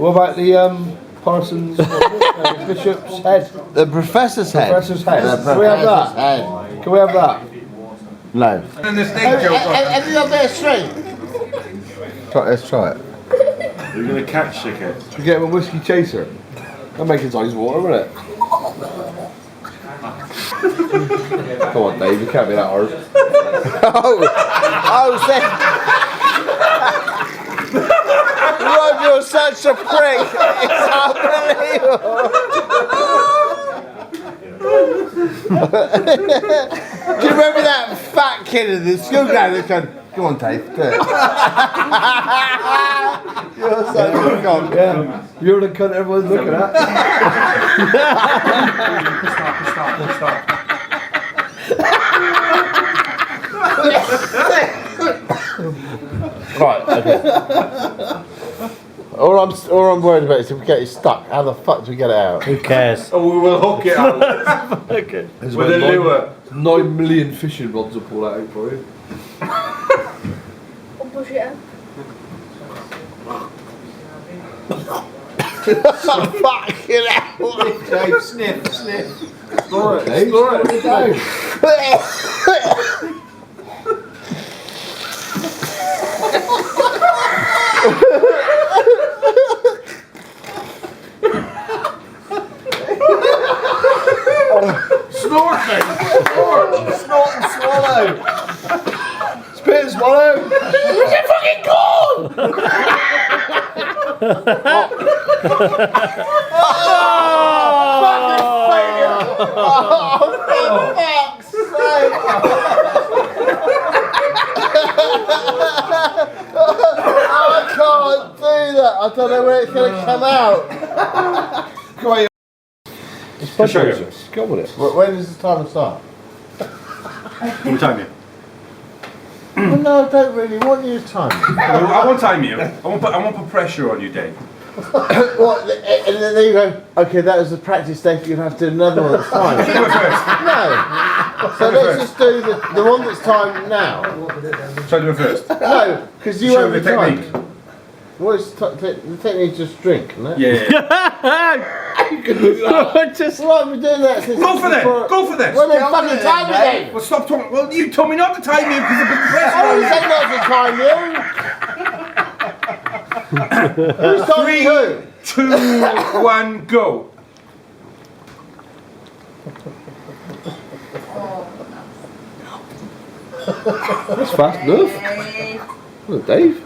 What about the Parsons Bishop's head? The professor's head. Professor's head. The Can we have that? head. Can we have that? No. And the snake joke. Have you got a bit of strength? Let's try it. You're gonna catch shit. Should we get him a whiskey chaser? That'll make his eyes water, won't it? Come on, Dave, you can't be that hard. Rob, you're such a prick. It's unbelievable. Do you remember that fat kid in the school ground that's going, come on, Dave, do it. You're such a cunt. Yeah, you're the cunt everyone's looking at. Stop. Right, okay. All I'm worried about is if we get it stuck, how the fuck do we get it out? Who cares? Oh, we will hook it out Okay. There's with a about lure. 9 million fishing rods will pull that out for you. Or push it out. Fucking hell! Dave, sniff. Explore it, Dave. Explore it. Snort, mate. Snort and swallow. Spit and swallow. Where's it fucking gone? I can't do that. I don't know where it's going to come out. Come on, it's Budweiser. Go with it. When does the timer start? Let me time you. Well, no, I don't really want you to time. I won't time you. I won't put pressure on you, Dave. What? And then you go, okay, that was the practice day, you're going to have to do another one that's timed. Do it first. No. So let's just do the one that's timed now. Try to do it first. No, because you Show won't me be the timed. technique. What is the technique? Just drink, isn't it? Yeah. Just Well, I've been doing that since. Go for that. Go for this. Well, then fucking time me then. Well, stop talking. Well, you told me not to time you because of the I pressure. didn't say not to time you. Who's timing who? 2, 1, go. That's fast enough. Well, Dave.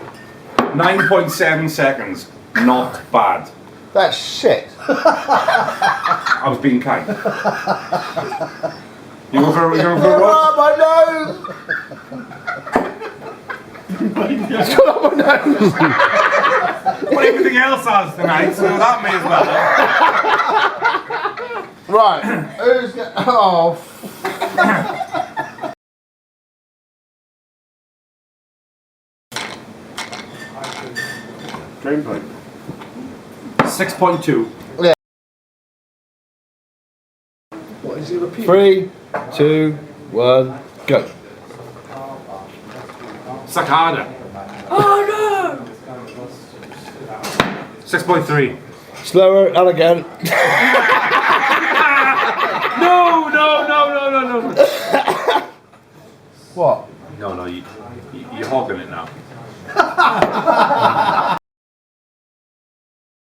9.7 seconds. Not bad. That's shit. I was being kind. You go for a walk? My nose. It's got up my nose. Well, everything else has tonight, so that may as well. Right. Who's going? Oh. Drain pipe. 6.2. Yeah. What is it repeat? 3, 2, 1, go. Suck harder. Oh no! 6.3. Slower and again. No. What? No, you're hogging it now.